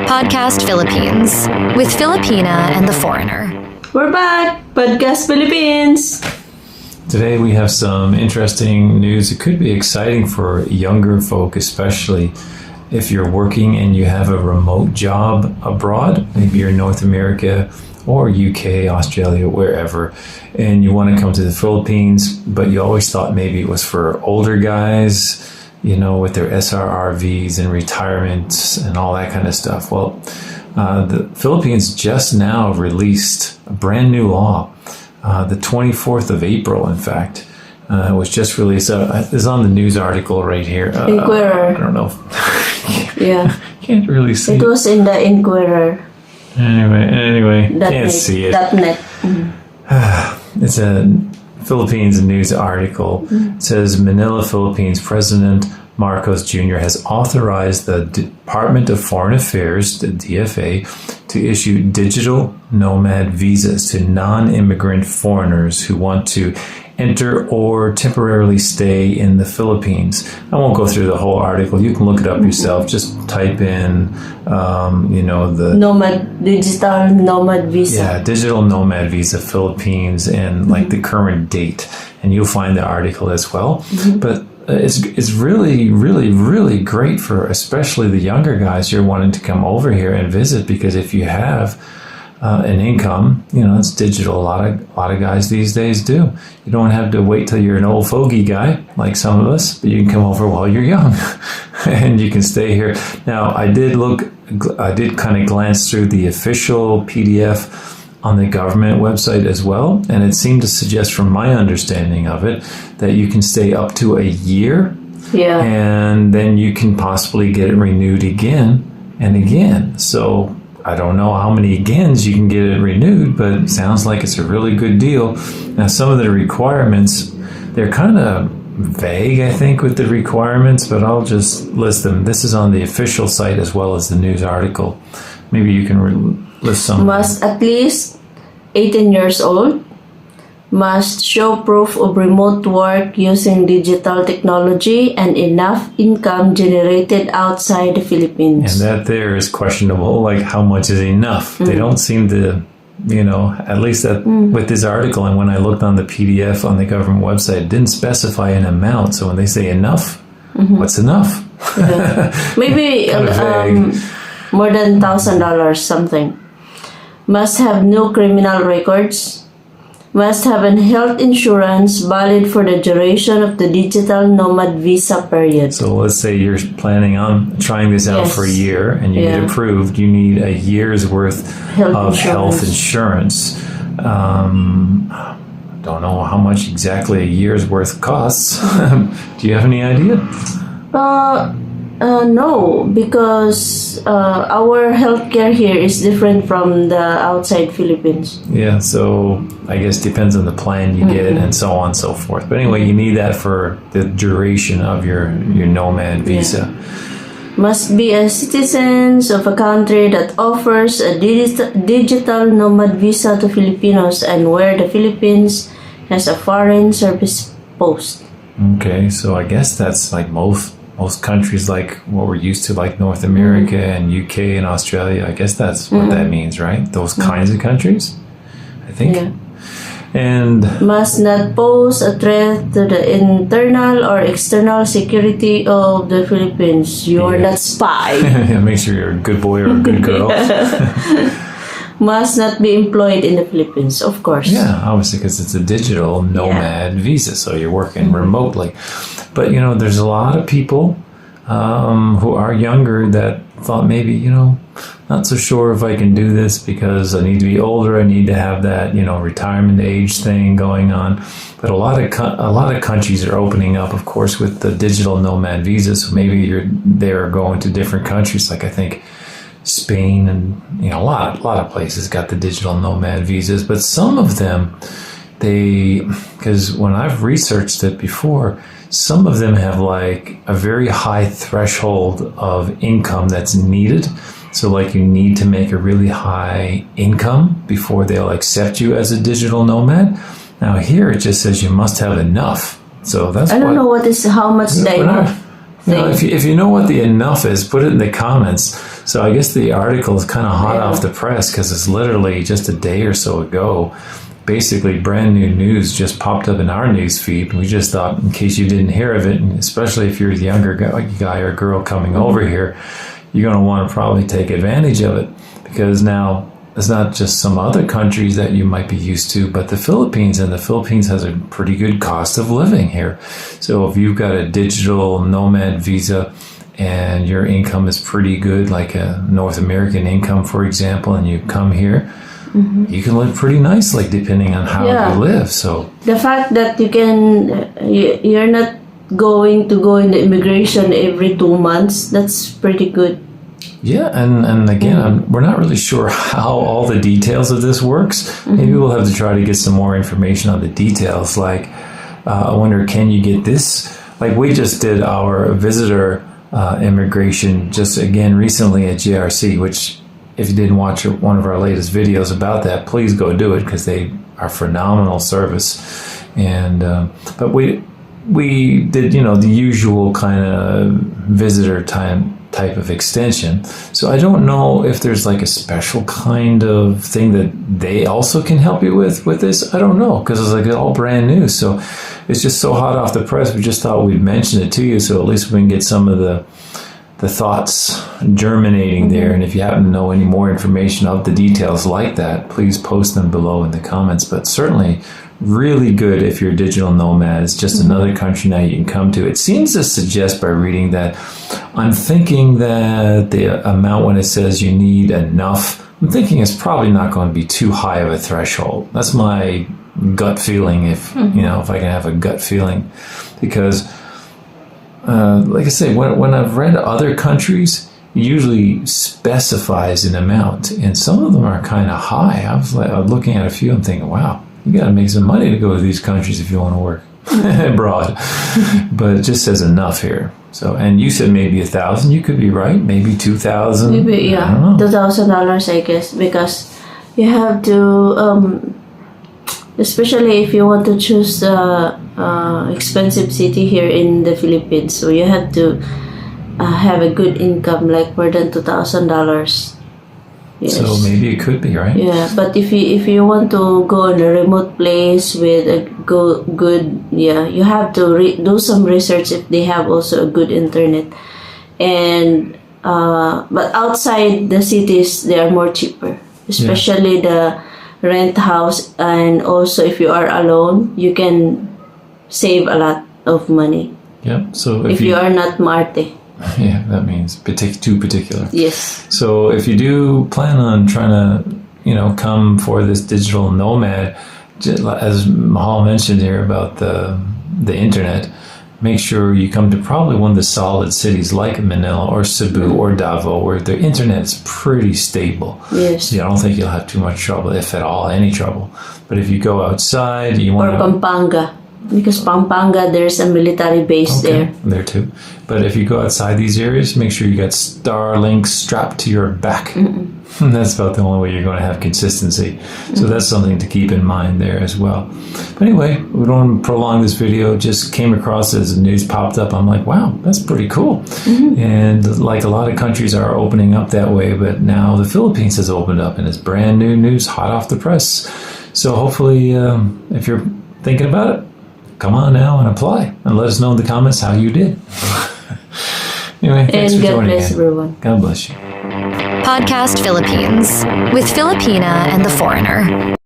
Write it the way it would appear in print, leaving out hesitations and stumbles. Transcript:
Podcast Philippines with Filipina and the Foreigner. We're back, Podcast Philippines. Today we have some interesting news. It could be exciting for younger folk, especially if you're working and you have a remote job abroad. Maybe you're in North America or UK, Australia, wherever, and you want to come to the Philippines, but you always thought maybe it was for older guys, you know, with their SRRVs and retirement and all that kind of stuff. Well, the Philippines just now released a brand new law, the 24th of April, in fact. It was just released. It's on the news article right here. Inquirer. I don't know. Yeah. Can't really see it. It was in the Inquirer. Anyway, can't see it. .net. Mm-hmm. It's a Philippines news article. It says Manila, Philippines President Marcos Jr. has authorized the Department of Foreign Affairs, the DFA, to issue digital nomad visas to non-immigrant foreigners who want to enter or temporarily stay in the Philippines. I won't go through the whole article. You can look it up yourself. Just type in, the digital nomad visa. Yeah, digital nomad visa Philippines and like the current date, and you'll find the article as well. Mm-hmm. But it's really, really, really great for especially the younger guys who are wanting to come over here and visit, because if you have an income, it's digital. A lot of guys these days do. You don't have to wait till you're an old fogey guy like some of us, but you can come over while you're young and you can stay here. Now, I did kind of glance through the official PDF on the government website as well, and it seemed to suggest, from my understanding of it, that you can stay up to a year, and then you can possibly get it renewed again and again. So I don't know how many agains you can get it renewed, but it sounds like it's a really good deal. Now, some of the requirements, they're kind of vague, I think, with the requirements, but I'll just list them. This is on the official site as well as the news article. Maybe you can list some. Must at least 18 years old. Must show proof of remote work using digital technology and enough income generated outside the Philippines. And that there is questionable, like how much is enough? Mm-hmm. They don't seem to, at least with this article, and when I looked on the PDF on the government website, it didn't specify an amount. So when they say enough, what's enough? Yeah. Maybe more than $1,000 something. Must have no criminal records. Must have a health insurance valid for the duration of the digital nomad visa period. So let's say you're planning on trying this out for a year and you get approved. You need a year's worth of health insurance. Don't know how much exactly a year's worth costs. Do you have any idea? No, because our healthcare here is different from the outside Philippines. Yeah, so I guess depends on the plan you get and so on and so forth. But anyway, you need that for the duration of your nomad visa. Must be a citizens of a country that offers a digital nomad visa to Filipinos and where the Philippines has a foreign service post. Okay, so I guess that's like most countries, like what we're used to, like North America and UK and Australia. I guess that's what that means, right? Those kinds of countries, I think. Yeah. And must not pose a threat to the internal or external security of the Philippines. You are not spy. Make sure you're a good boy or a good girl. Must not be employed in the Philippines, of course. Yeah, obviously, because it's a digital nomad visa, so you're working remotely. But, there's a lot of people who are younger that thought maybe, not so sure if I can do this because I need to be older. I need to have that, retirement age thing going on. But a lot of countries are opening up, of course, with the digital nomad visa. So maybe they're going to different countries, like I think Spain and a lot of places got the digital nomad visas. But some of them, because when I've researched it before, some of them have like a very high threshold of income that's needed. So like you need to make a really high income before they'll accept you as a digital nomad. Now here it just says you must have enough. So that's I don't know how much the enough. If you know what the enough is, put it in the comments So I guess the article is kind of hot Yeah. off the press because it's literally just a day or so ago. Basically, brand new news just popped up in our news feed. We just thought, in case you didn't hear of it, and especially if you're a younger guy or girl coming over here, you're going to want to probably take advantage of it, because now it's not just some other countries that you might be used to, but the Philippines, and the Philippines has a pretty good cost of living here. So if you've got a digital nomad visa and your income is pretty good, like a North American income, for example, and you come here, you can live pretty nicely depending on how Yeah. you live. So The fact that you can, you're not going to go in the immigration every 2 months, that's pretty good. yeah, and again, we're not really sure how all the details of this works. Maybe we'll have to try to get some more information on the details. Like, I wonder, can you get this? Like, we just did our visitor immigration just again recently at GRC, which, if you didn't watch one of our latest videos about that, please go do it, because they are phenomenal service. And but we did, the usual kind of visitor type of extension. So I don't know if there's like a special kind of thing that they also can help you with this. I don't know, because it's like all brand new. So it's just so hot off the press. We just thought we'd mention it to you, so at least we can get some of the thoughts germinating there. And if you happen to know any more information of the details like that, please post them below in the comments. But certainly really good if you're a digital nomad. It's just another country now you can come to. It seems to suggest, by reading that, I'm thinking that the amount when it says you need enough, I'm thinking it's probably not going to be too high of a threshold. That's my gut feeling, if if I can have a gut feeling, because like I say, when I've read other countries, it usually specifies an amount, and some of them are kind of high. I was looking at a few, I'm thinking, wow, you got to make some money to go to these countries if you want to work abroad. But it just says enough here. So, and you said maybe 1,000. You could be right. Maybe 2,000. Maybe, I don't know. $2,000, I guess, because you have to, especially if you want to choose expensive city here in the Philippines, so you have to have a good income, like more than $2,000. Yes. So maybe it could be, right? Yeah, but if you want to go in a remote place with a good, you have to do some research if they have also a good internet, and but outside the cities they are more cheaper, especially the rent house, and also if you are alone you can save a lot of money. Yep. So If you are not Marte. yeah, that means too particular. Yes. So if you do plan on trying to, come for this digital nomad, as Mahal mentioned here about the internet, make sure you come to probably one of the solid cities like Manila or Cebu or Davao, where the internet is pretty stable. Yes. I don't think you'll have too much trouble, if at all, any trouble. But if you go outside, you Or want to... Pampanga. Because Pampanga, there's a military base there. There too. But if you go outside these areas, make sure you got Starlink strapped to your back. That's about the only way you're going to have consistency. So that's something to keep in mind there as well. But anyway, we don't want to prolong this video. Just came across as the news popped up. I'm like, wow, that's pretty cool. And like a lot of countries are opening up that way, but now the Philippines has opened up, and it's brand new news, hot off the press. So hopefully, if you're thinking about it, come on now and apply, and let us know in the comments how you did. Anyway, thanks And for God joining bless in. everyone. God bless you. Podcast Philippines with Filipina and the Foreigner.